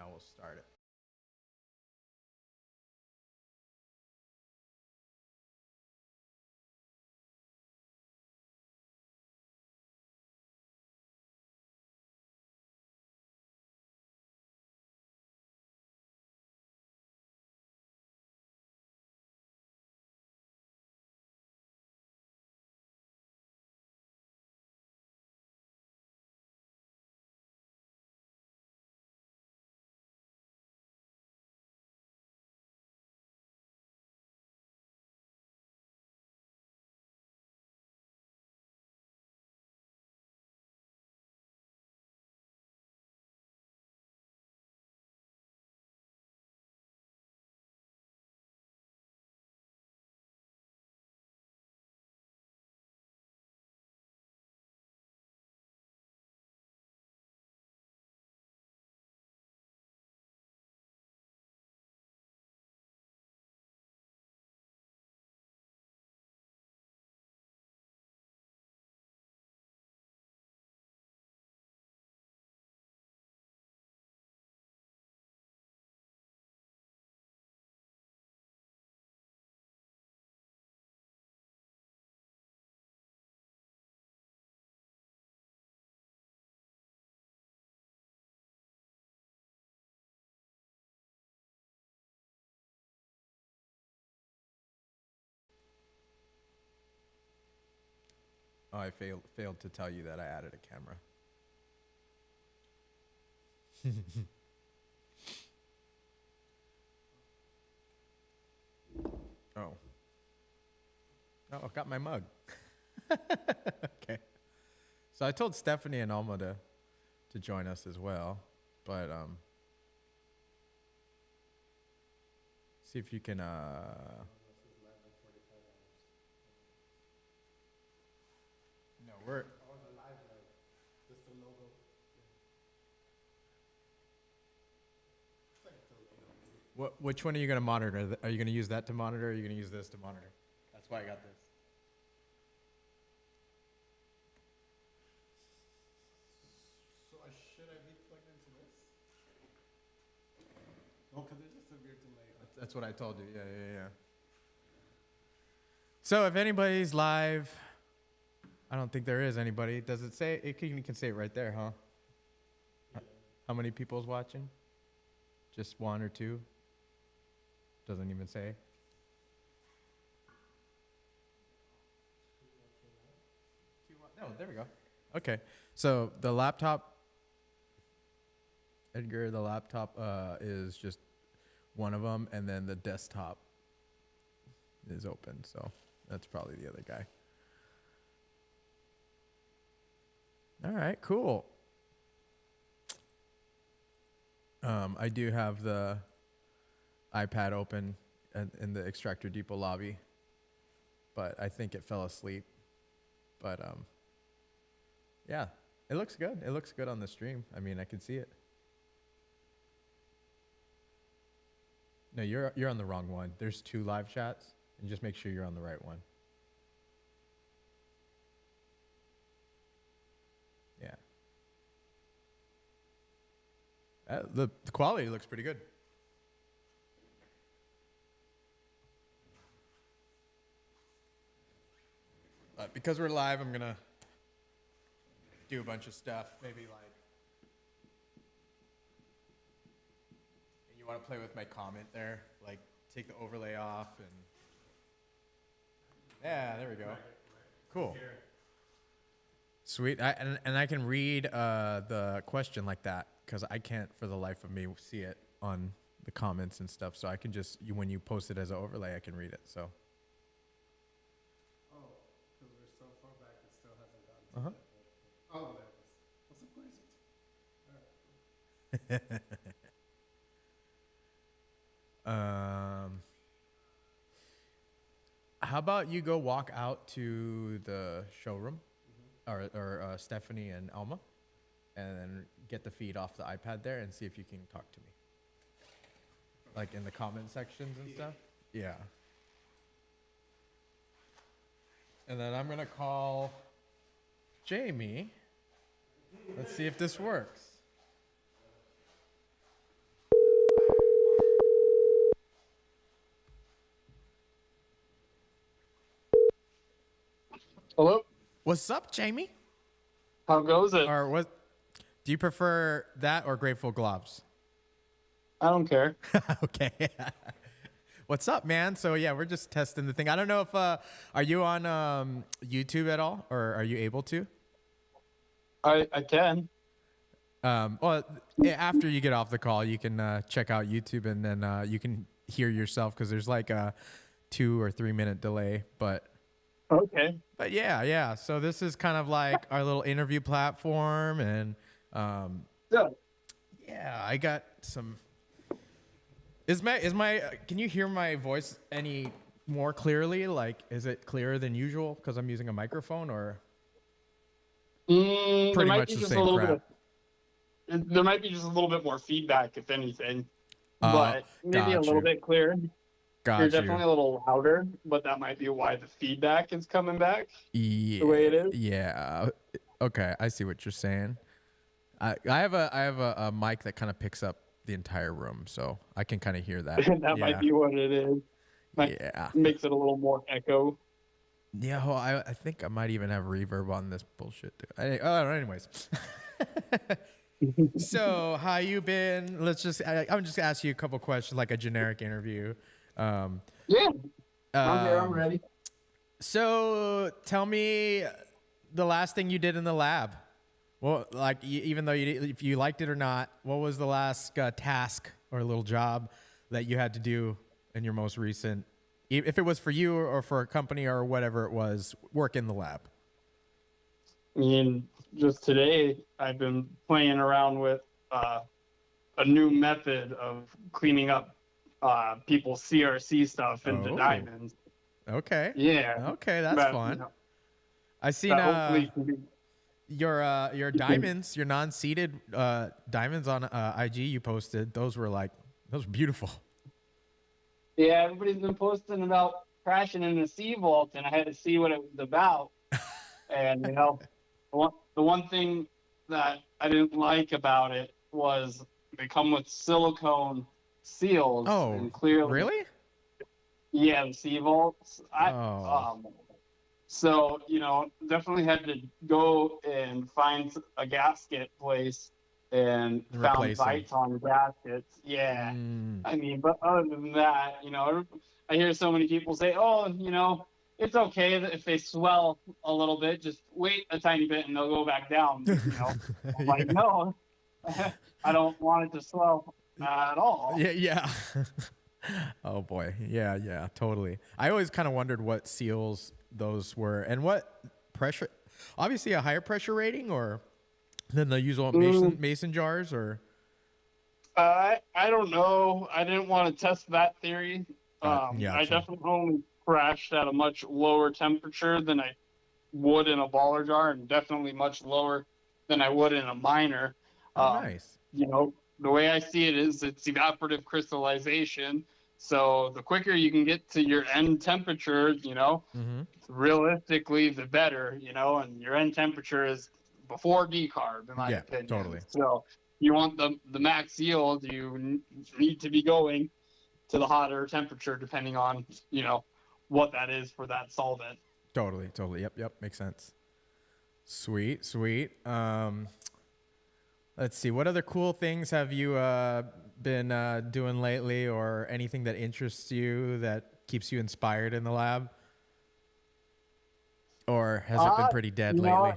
we'll start it. Oh, I failed to tell you that I added a camera. Oh. Oh, I've got my mug. Okay. So I told Stephanie and Alma to join us as well, but see if you can no, we're which one are you going to monitor? Are you going to use that to monitor or are you going to use this to monitor? That's why I got this. So should I be plugged into this? No, because there's just a weird delay. That's what I told you. Yeah. So if anybody's live, I don't think there is anybody. Does it say? You can say it right there, huh? Yeah. How many people's watching? Just one or two? Doesn't even say. No, there we go. Okay, so the laptop, Edgar, the laptop is just one of them, and then the desktop is open. So that's probably the other guy. All right, cool. I do have the iPad open in the Extractor Depot lobby, but I think it fell asleep. But yeah, it looks good. It looks good on the stream. I mean, I can see it. No, you're on the wrong one. There's 2 live chats, and just make sure you're on the right one. Yeah. The quality looks pretty good. But because we're live, I'm gonna do a bunch of stuff. Maybe like, you want to play with my comment there, like take the overlay off and. Yeah, there we go. Cool. Sweet. And I can read the question like that because I can't for the life of me see it on the comments and stuff. So I can just when you post it as an overlay, I can read it. So. Oh, because we're so far back, it still hasn't gotten to that. Oh, there it is. What's up, where is it? All right. How about you go walk out to the showroom, or Stephanie and Alma, and then get the feed off the iPad there and see if you can talk to me, like in the comment sections and stuff. Yeah. And then I'm gonna call Jamie. Let's see if this works. Hello? What's up, Jamie? How goes it? Or what? Do you prefer that or Grateful Globs? I don't care. Okay. What's up, man? So yeah, we're just testing the thing. I don't know if are you on YouTube at all, or are you able to? I can. Well, after you get off the call, you can check out YouTube, and then you can hear yourself because there's like a 2 or 3 minute delay. Okay. But yeah. So this is kind of like our little interview platform, and Yeah. yeah, I got some. Is my can you hear my voice any more clearly? Like, is it clearer than usual because I'm using a microphone, or There pretty might much be the just a same little crap? there might be just a little bit more feedback, if anything, Oh, but maybe a little bit clearer. You're got definitely you. a little louder, but that might be why the feedback is coming back Yeah, the way it is. yeah. Okay, I see what you're saying. I have a mic that kind of picks up the entire room, so I can kind of hear that. That might be what it is. Yeah. Makes it a little more echo. Yeah, well, I think I might even have reverb on this bullshit too. Anyways. So, how you been? I'm just gonna ask you a couple questions, like a generic interview. Um, Yeah, I'm here. I'm um, ready. so, tell me the last thing you did in the lab. Well, like even though if you liked it or not, what was the last task or little job that you had to do in your most recent, if it was for you or for a company or whatever it was, work in the lab? I mean, just today, I've been playing around with a new method of cleaning up people's CRC stuff into Oh, diamonds. okay. Yeah, Okay, that's that, fun. I seen that hopefully can be. your diamonds, your non-seeded diamonds on IG you posted. Those were beautiful. Yeah, everybody's been posting about crashing in the sea vault, and I had to see what it was about. And the one thing that I didn't like about it was they come with silicone seals, Oh, and clearly, really? yeah, the sea vaults. Oh, So, definitely had to go and find a gasket place and found replace them. Viton gaskets. Yeah. Mm. I mean, but other than that, I hear so many people say, oh, it's okay if they swell a little bit, just wait a tiny bit and they'll go back down. I'm like, Yeah. no, I don't want it to swell at all. Yeah. Oh boy. Yeah, totally. I always kind of wondered what seals those were and what pressure. Obviously, a higher pressure rating, or than the usual mason jars, or. I don't know. I didn't want to test that theory. I Gotcha. definitely only crashed at a much lower temperature than I would in a baller jar, and definitely much lower than I would in a miner. Oh, nice. The way I see it is it's evaporative crystallization. So the quicker you can get to your end temperature, Mm-hmm. realistically, the better, and your end temperature is before decarb, in my opinion. Totally. So you want the max yield, you need to be going to the hotter temperature, depending on, what that is for that solvent. Totally. Yep. Makes sense. Sweet. Let's see. What other cool things have you been doing lately, or anything that interests you that keeps you inspired in the lab? Or has it been pretty dead lately?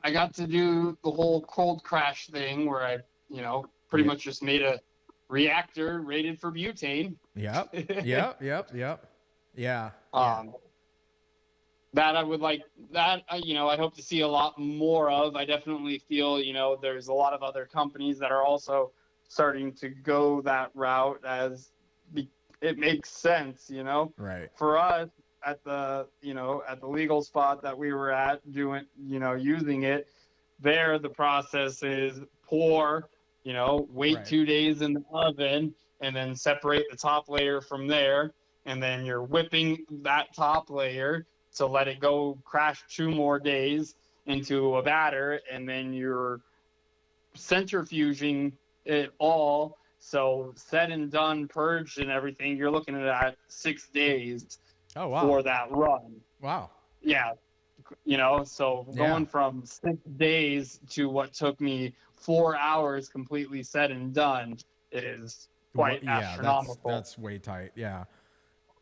I got to do the whole cold crash thing where I, pretty much just made a reactor rated for butane. Yep. Yeah. That I would like that, I hope to see a lot more of. I definitely feel, there's a lot of other companies that are also starting to go that route as it makes sense, Right. For us at the legal spot that we were at doing, using it there, the process is pour, wait Right. 2 days in the oven and then separate the top layer from there. And then you're whipping that top layer to let it go crash 2 more days into a batter, and then you're centrifuging it all. So said and done, purged and everything, you're looking at 6 days Oh, wow. for that run. Wow. Yeah. So Yeah. going from 6 days to what took me 4 hours completely said and done is quite Yeah, astronomical. that's way tight. Yeah.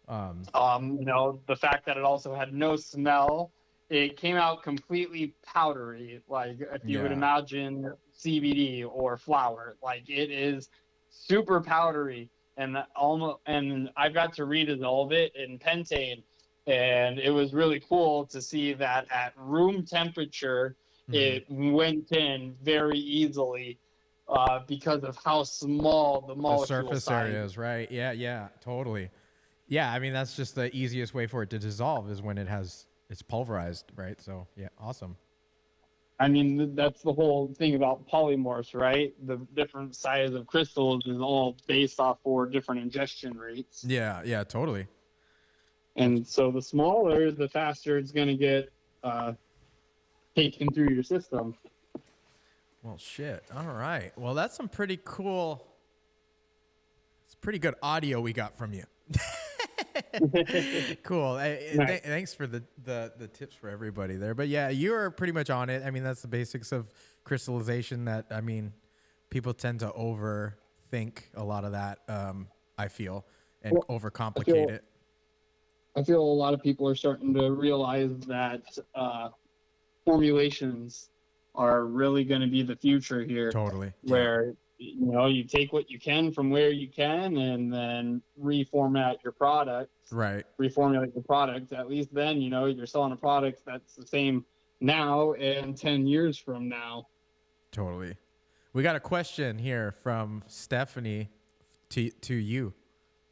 The fact that it also had no smell, it came out completely powdery, like if you would Yeah. imagine CBD or flour, like it is super powdery and I got to redissolve it in pentane, and it was really cool to see that at room temperature it went in very easily because of how small the The molecule surface size. areas, right? Yeah, yeah, totally. Yeah, I mean that's just the easiest way for it to dissolve is when it's pulverized, right? So yeah, awesome. I mean, that's the whole thing about polymorphs, right? The different size of crystals is all based off for different ingestion rates. Yeah, yeah, totally. And so the smaller, the faster it's going to get taken through your system. Well, shit. All right. Well, that's some pretty cool. It's pretty good audio we got from you. Cool. Nice. Thanks for the tips for everybody there. But yeah, you're pretty much on it. I mean, that's the basics of crystallization that, I mean, people tend to overthink a lot of that, I feel, and overcomplicate it. I feel a lot of people are starting to realize that formulations are really going to be the future here. Totally. Where you take what you can from where you can and then reformat your product. Right. Reformulate the product. At least then, you're selling a product that's the same now and 10 years from now. Totally. We got a question here from Stephanie to you.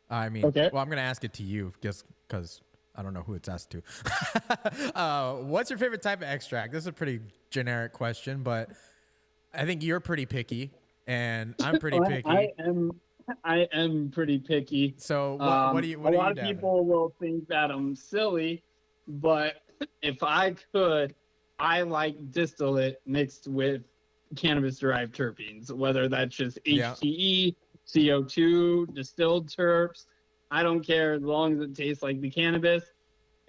I mean, Okay. Well, I'm going to ask it to you just because I don't know who it's asked to. What's your favorite type of extract? This is a pretty generic question, but I think you're pretty picky, and I'm pretty picky. I am pretty picky. So what do you? A lot of people will think that I'm silly, but if I could, I like distillate mixed with cannabis-derived terpenes, whether that's just HTE, CO2, distilled terps. I don't care as long as it tastes like the cannabis.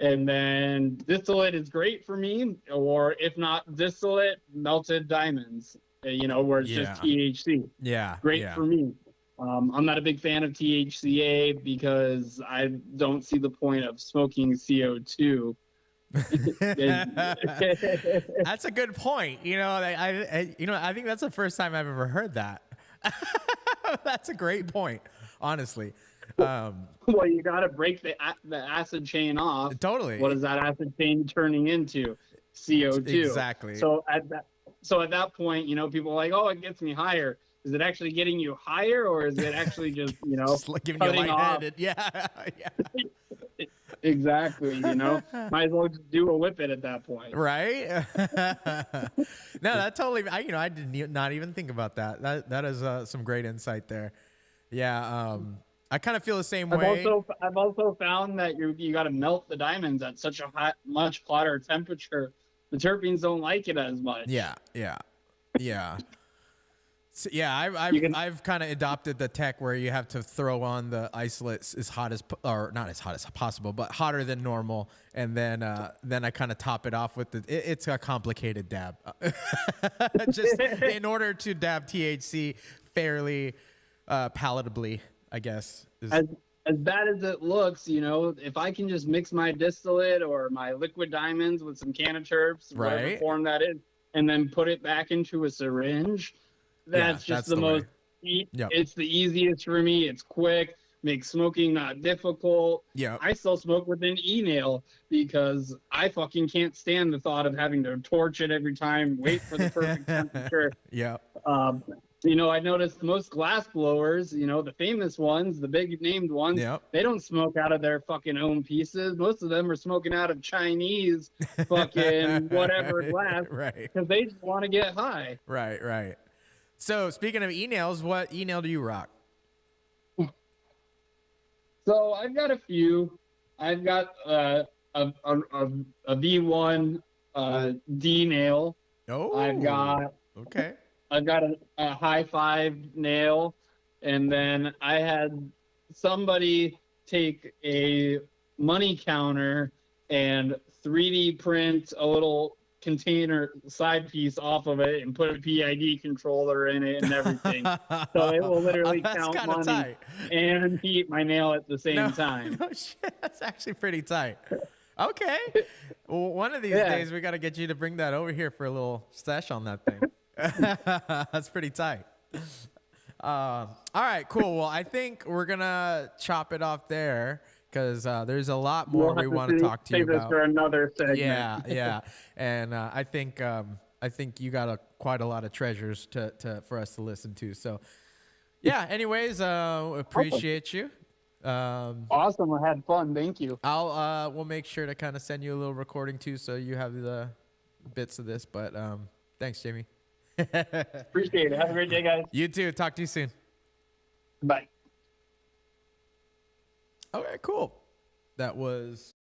And then distillate is great for me, or if not distillate, melted diamonds, where it's just THC. Yeah. Great for me. I'm not a big fan of THCA because I don't see the point of smoking CO2. That's a good point. I think that's the first time I've ever heard that. That's a great point, honestly. Well, you got to break the acid chain off. Totally. What is that acid chain turning into? CO2. Exactly. So at that point, people are like, oh, it gets me higher. Is it actually getting you higher, or is it actually just just giving you lightheaded? Yeah. Exactly. Might as well just do a whippet at that point. Right. No, that totally. I did not even think about that. That is some great insight there. Yeah. I kind of feel the same way. I've also found that you got to melt the diamonds at such a much hotter temperature. The terpenes don't like it as much. Yeah. So, yeah, I've kind of adopted the tech where you have to throw on the isolates as hot as, or not as hot as possible, but hotter than normal, and then I kind of top it off with it's a complicated dab, just in order to dab THC fairly palatably, I guess. As bad as it looks, if I can just mix my distillate or my liquid diamonds with some cannaterps, whatever form that is, and then put it back into a syringe. That's the most. Yep. It's the easiest for me. It's quick. Makes smoking not difficult. Yeah. I still smoke with an e-nail because I fucking can't stand the thought of having to torch it every time, wait for the perfect temperature. Yeah. I noticed most glass blowers, the famous ones, the big named ones, they don't smoke out of their fucking own pieces. Most of them are smoking out of Chinese fucking whatever glass, right? Because they just want to get high. Right. So speaking of e-nails, what e-nail do you rock? So I've got a few. I've got a V1 D nail. Oh. I've got a high five nail, and then I had somebody take a money counter and 3D print a little container side piece off of it and put a PID controller in it and everything. So it will literally That's count kinda money tight. and heat my nail at the same No, time. no shit. That's actually pretty tight. Okay. Well, one of these Yeah. days we got to get you to bring that over here for a little sesh on that thing. That's pretty tight. All right, cool. Well, I think we're gonna chop it off there because there's a lot more We'll we have want to talk to you save this about. for another segment. Yeah, yeah, and I think you got quite a lot of treasures for us to listen to. So, yeah. Anyways, appreciate you. Awesome. I had fun. Thank you. We'll make sure to kind of send you a little recording too, so you have the bits of this. But thanks, Jamie. Appreciate it. Have a great day, guys. You too. Talk to you soon. Bye. Okay, cool. That was